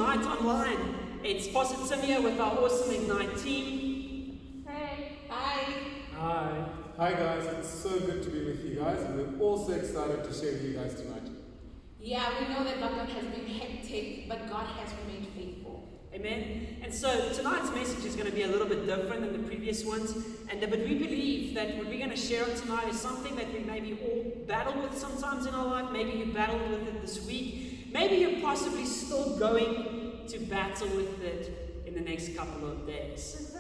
tonight online. It's Pastor Tim here with our awesome Ignite team. Hey. Hi. Hi. Hi guys, it's so good to be with you guys, and we're also excited to share with you guys tonight. Yeah, we know that lockdown has been hectic, but God has remained faithful. Amen. And so tonight's message is going to be a little bit different than the previous ones. But we believe that what we're going to share on tonight is something that we maybe all battle with sometimes in our life. Maybe you battled with it this week. Maybe you're possibly still going to battle with it in the next couple of days.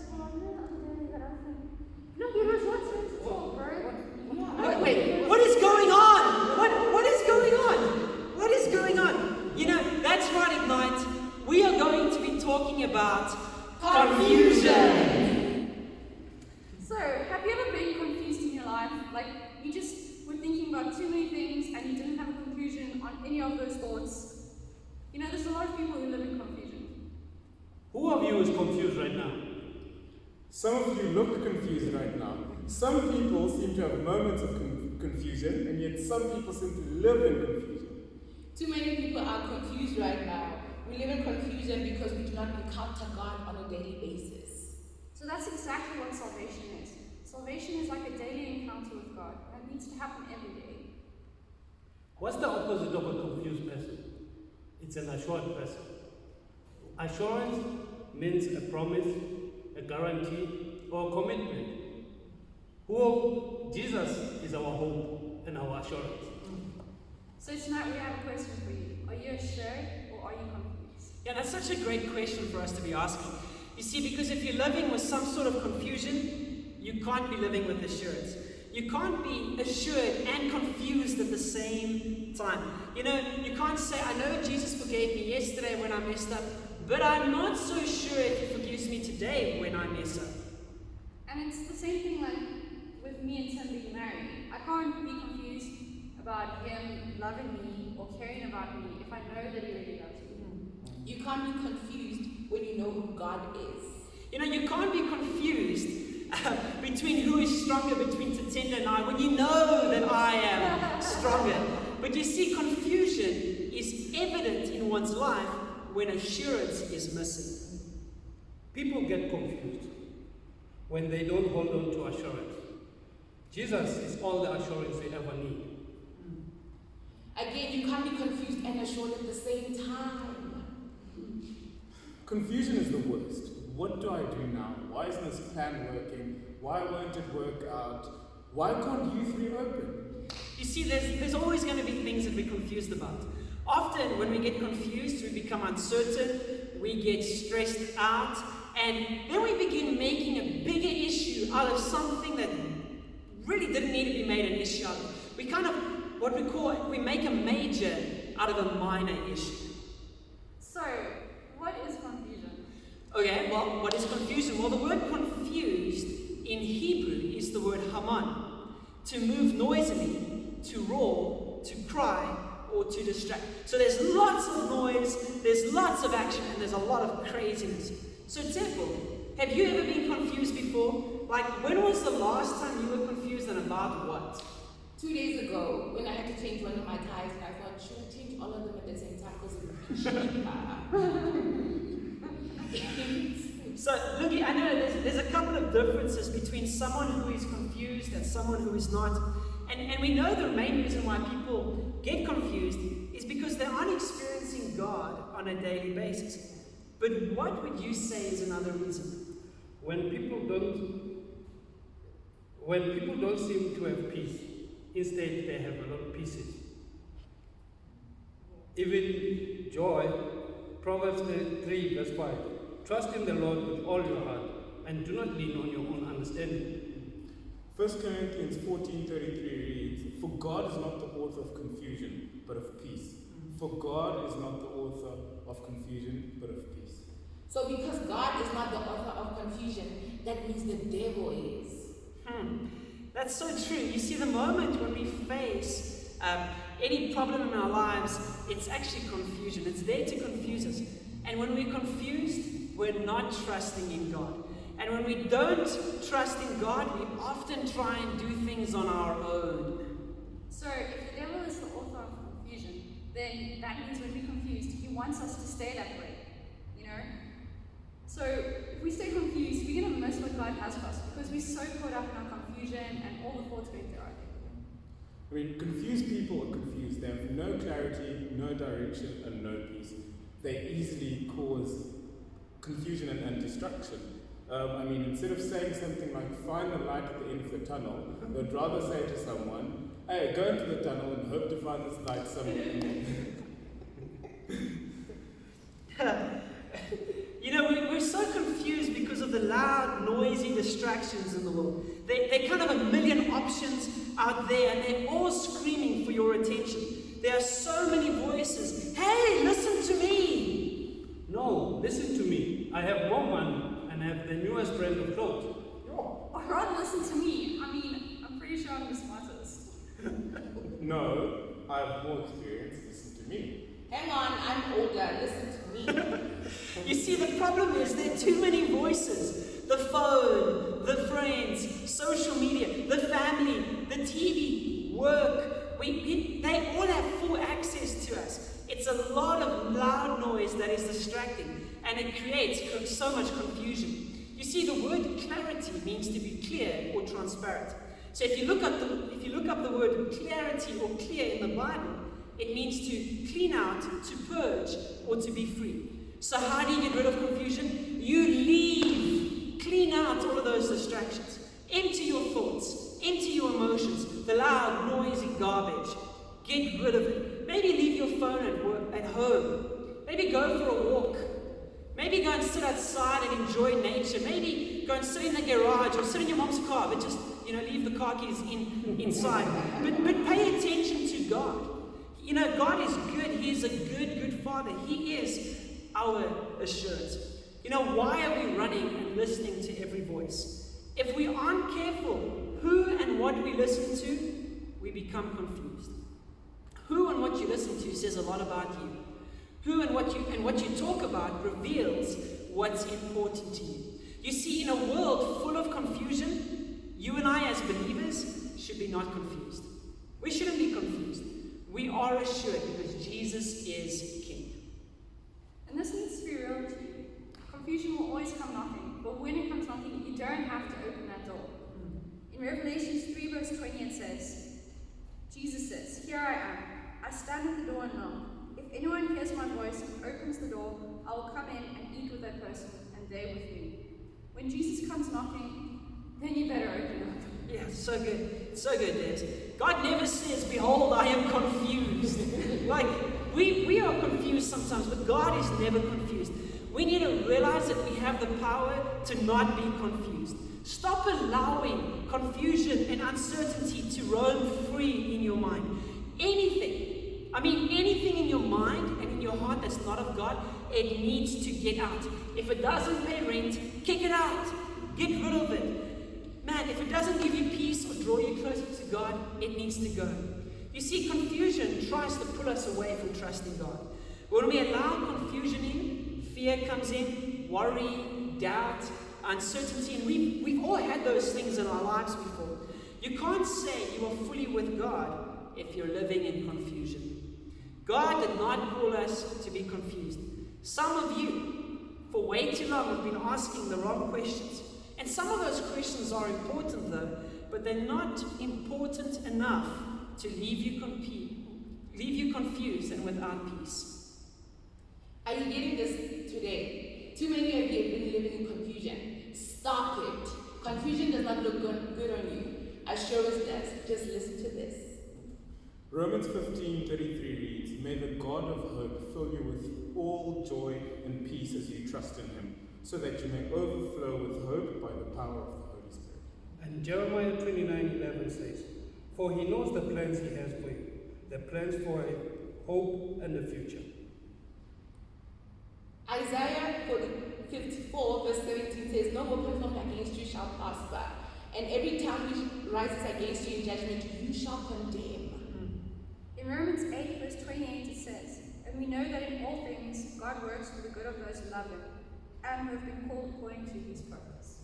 No, he was watching to talk, bro. Wait, what is going on? What is going on? What is going on? You know, that's right, Ignite. We are going to be talking about confusion. So, have you ever been confused in your life? Like, you just were thinking about too many things and you didn't have a conclusion on any of those thoughts? You know, there's a lot of people who live in confusion. Who of you is confused right now? Some of you look confused right now. Some people seem to have moments of confusion, and yet some people seem to live in confusion. Too many people are confused right now. We live in confusion because we do not encounter God on a daily basis. So that's exactly what salvation is. Salvation is like a daily encounter with God. And it needs to happen every day. What's the opposite of a confused person? It's an assured person. Assurance means a promise, a guarantee, or a commitment. Jesus is our hope and our assurance. So tonight we have a question for you. Are you assured or are you confused? Yeah, that's such a great question for us to be asking. You see, because if you're living with some sort of confusion, you can't be living with assurance. You can't be assured and confused at the same time. You know, you can't say, I know Jesus forgave me yesterday when I messed up, but I'm not so sure if he forgives me today when I mess up. And it's the same thing like with me and Tim being married. I can't be confused about him loving me or caring about me if I know that he really loves me. You can't be confused when you know who God is. You know, you can't be confused between who is stronger, between Tatenda and I, when you know that I am stronger. But you see, confusion is evident in one's life when assurance is missing. People get confused when they don't hold on to assurance. Jesus is all the assurance they ever need. Again, you can't be confused and assured at the same time. Confusion is the worst. What do I do now? Why isn't this plan working? Why won't it work out? Why can't youth reopen? You see, there's always going to be things that we're confused about. Often when we get confused, we become uncertain, we get stressed out, and then we begin making a bigger issue out of something that really didn't need to be made an issue out of. We kind of, we make a major out of a minor issue. So, what is confusion? Okay, well, what is confusion? Well, the word confused in Hebrew is the word haman, to move noisily, to roar, to cry, or to distract. So there's lots of noise, there's lots of action, and there's a lot of craziness. So Temple, have you ever been confused before? Like, when was the last time you were confused and about what? 2 days ago, when I had to change one of my ties, and I thought, should I change all of them at the same time because it would be cheaper? So, look, I know there's a couple of differences between someone who is confused and someone who is not. And we know the main reason why people get confused is because they aren't experiencing God on a daily basis. But what would you say is another reason? When people don't seem to have peace, instead they have a lot of pieces. Even joy, Proverbs 3 verse 5. Trust in the Lord with all your heart and do not lean on your own understanding. 1 Corinthians 14:33 reads, For God is not the author of confusion, but of peace. For God is not the author of confusion, but of peace. So because God is not the author of confusion, that means the devil is. That's so true. You see, the moment when we face any problem in our lives, it's actually confusion. It's there to confuse us. And when we're confused, we're not trusting in God. And when we don't trust in God, we often try and do things on our own. So, if the devil is the author of confusion, then that means when we're confused, he wants us to stay that way. When confused people are confused, they have no clarity, no direction, and no peace. They easily cause confusion and destruction. Instead of saying something like, find the light at the end of the tunnel, they'd rather say to someone, hey, go into the tunnel and hope to find this light somewhere. We're so confused because of the loud, noisy distractions in the world. There are kind of a million options out there, and they're all screaming for your attention. There are so many voices. Hey, listen to me! No, listen to me. I have more money and have the newest brand of clothes. Or rather listen to me. I'm pretty sure I'm the smartest. No, I have more experience. Listen to me. Hang on, I'm older. Listen to me. You see, the problem is there are too many voices. The phone, the friends, social media, the family, the TV, work. They all have full access to us. It's a lot of loud noise that is distracting, and it creates so much confusion. You see, the word clarity means to be clear or transparent. So if you look up the word clarity or clear in the Bible, it means to clean out, to purge, or to be free. So how do you get rid of confusion? You leave, clean out all of those distractions. Empty your thoughts, empty your emotions, the loud, noisy garbage. Get rid of it. Maybe leave your phone at home. Maybe go for a walk. Maybe go and sit outside and enjoy nature. Maybe go and sit in the garage or sit in your mom's car, but just leave the car keys inside. But pay attention to God. God is good. He is a good Father. He is our assurance. Why are we running and listening to every voice? If we aren't careful who and what we listen to, we become confused. Who and what you listen to says a lot about you. Who and what you talk about reveals what's important to you. You see, in a world full of confusion, you and I as believers should be not confused. We shouldn't be confused. We are assured because Jesus is King. And this needs to be real to you. Confusion will always come knocking, but when it comes knocking, you don't have to open that door. In Revelation 3 verse 20 it says, Jesus says, here I am. I stand at the door and knock. If anyone hears my voice and opens the door, I will come in and eat with that person, and they with me. When Jesus comes knocking, then you better open up. Yeah, so good. So good, Dad. God never says, behold, I am confused. We are confused sometimes, but God is never confused. We need to realize that we have the power to not be confused. Stop allowing confusion and uncertainty to roam free in your mind. Anything in your mind and in your heart that's not of God, it needs to get out. If it doesn't pay rent, kick it out. Get rid of it. Man, if it doesn't give you peace or draw you closer to God, it needs to go. You see, confusion tries to pull us away from trusting God. When we allow confusion in, fear comes in, worry, doubt, uncertainty, and we've all had those things in our lives before. You can't say you are fully with God if you're living in confusion. God did not call us to be confused. Some of you, for way too long, have been asking the wrong questions. And some of those questions are important though, but they're not important enough to leave you confused and without peace. Are you getting this today? Too many of you have been living in confusion. Stop it. Confusion does not look good on you. Assurance does. Just listen to this. Romans 15:33 reads, may the God of hope fill you with all joy and peace as you trust in him, so that you may overflow with hope by the power of the Holy Spirit. And Jeremiah 29:11 says, for he knows the plans he has for you, the plans for a hope and a future. Isaiah 54 verse 17 says, no weapon formed against you shall prosper, and every tongue which rises against you in judgment you shall condemn. In Romans 8 verse 28 it says, and we know that in all things God works for the good of those who love him, and who have been called according to his purpose.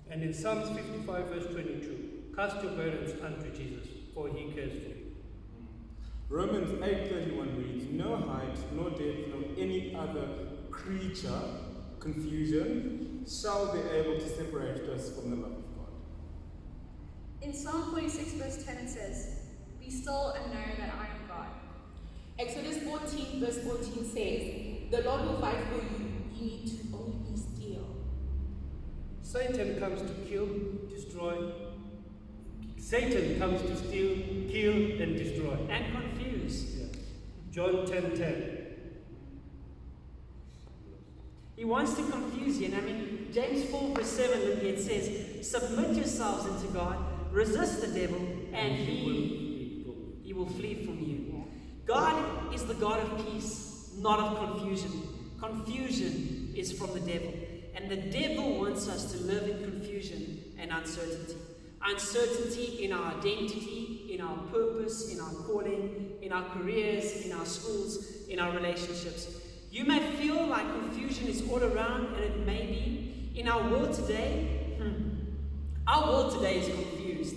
And in Psalms 55 verse 22, cast your burdens unto Jesus, for he cares for you. Romans 8:31 reads, no height, nor depth, nor any other creature, confusion, shall be able to separate us from the love of God. In Psalm 46 verse 10 it says, Be still and know that I am God. Exodus 14 verse 14 says, the Lord will fight for you. You need to only be still. Satan comes to kill, destroy. Satan comes to steal, kill, and destroy. And confuse. Yeah. John 10:10. He wants to confuse you. And I mean, James 4 verse 7, look here, it says, submit yourselves unto God, resist the devil, and he will flee from you. God is the God of peace, not of confusion. Confusion is from the devil. And the devil wants us to live in confusion and uncertainty. Uncertainty in our identity, in our purpose, in our calling, in our careers, in our schools, in our relationships. You may feel like confusion is all around, and it may be. In our world today, our world today is confused.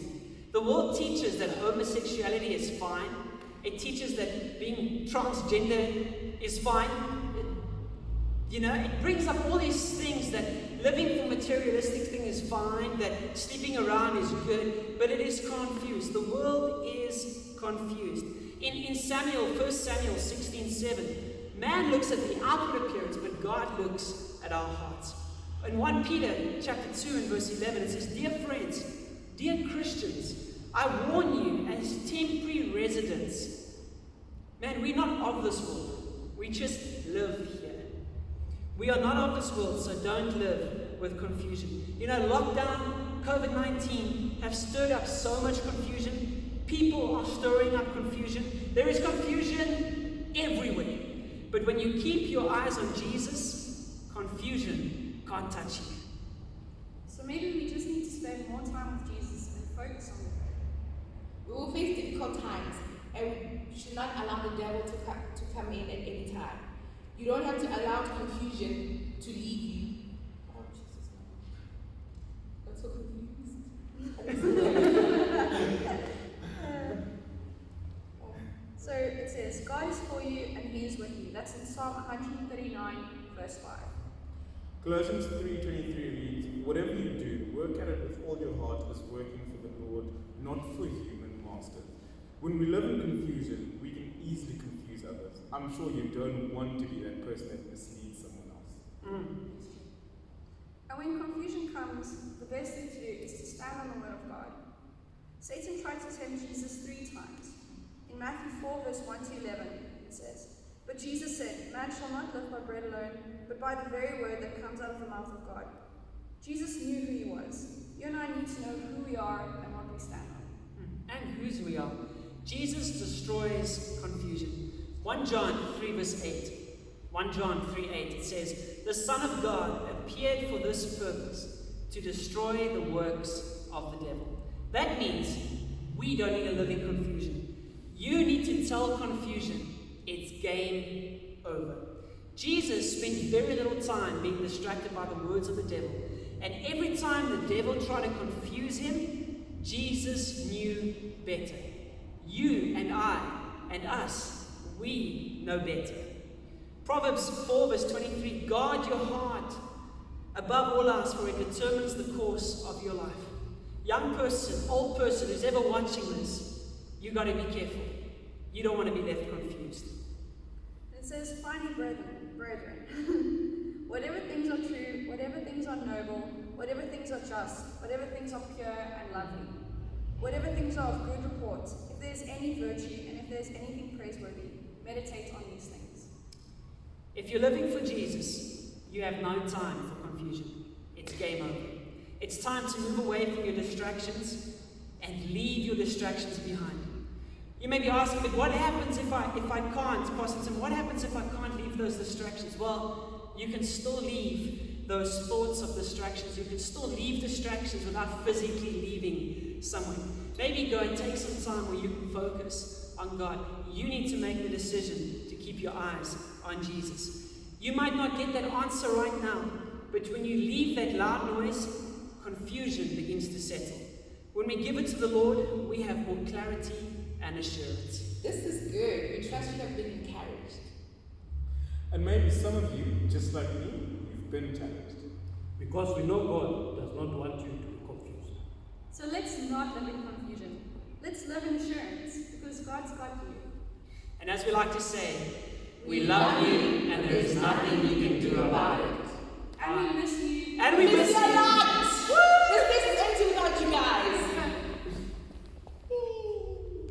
The world teaches that homosexuality is fine. It teaches that being transgender is fine. It brings up all these things that living for materialistic things is fine, that sleeping around is good, but it is confused. The world is confused. In 1 Samuel 16:7, man looks at the outward appearance, but God looks at our hearts. In 1 Peter chapter 2 and verse 11, it says, dear friends, dear Christians, I warn you as temporary residents. Man, we're not of this world. We just live here. We are not of this world, so don't live with confusion. Lockdown, COVID-19 have stirred up so much confusion. People are stirring up confusion. There is confusion everywhere. But when you keep your eyes on Jesus, confusion can't touch you. So maybe we just need to spend more time with Jesus and focus on the word. We will face difficult times, and we should not allow the devil to come in at any time. You don't have to allow confusion to lead you. Oh, Jesus. I'm so confused. So it says, God is for you and he is with you. That's in Psalm 139, verse 5. Colossians 3:23 reads, whatever you do, work at it with all your heart as working for the Lord, not for human masters. When we live in confusion, we can easily confuse others. I'm sure you don't want to be that person that misleads someone else. And when confusion comes, the best thing to do is to stand on the word of God. Satan tried to tempt Jesus 3 times. In Matthew 4, verse 1 to 11, it says, but Jesus said, man shall not live by bread alone, but by the very word that comes out of the mouth of God. Jesus knew who he was. You and I need to know who we are and what we stand on. And whose we are. Jesus destroys confusion. 1 John 3 verse 8. 1 John 3:8, it says, the Son of God appeared for this purpose, to destroy the works of the devil. That means we don't need to live in confusion. You need to tell confusion, it's game over. Jesus spent very little time being distracted by the words of the devil. And every time the devil tried to confuse him, Jesus knew better. You and I and us, we know better. Proverbs 4 verse 23, guard your heart above all else, for it determines the course of your life. Young person, old person who's ever watching this, you got to be careful. You don't want to be left confused. It says, finally, brethren, whatever things are true, whatever things are noble, whatever things are just, whatever things are pure and lovely, whatever things are of good report, if there's any virtue and if there's anything praiseworthy, meditate on these things. If you're living for Jesus, you have no time for confusion. It's game over. It's time to move away from your distractions and leave your distractions behind. You may be asking, but what happens if I can't, Pastor Tim, what happens if I can't leave those distractions? Well, you can still leave those thoughts of distractions. You can still leave distractions without physically leaving somewhere. Maybe go and take some time where you can focus on God. You need to make the decision to keep your eyes on Jesus. You might not get that answer right now, but when you leave that loud noise, confusion begins to settle. When we give it to the Lord, we have more clarity and assurance. This is good. We trust you have been encouraged. And maybe some of you, just like me, you've been challenged. Because we know God does not want you to be confused. So let's not live in confusion. Let's live in assurance, because And as we like to say, We love you, and there is nothing you can do about it.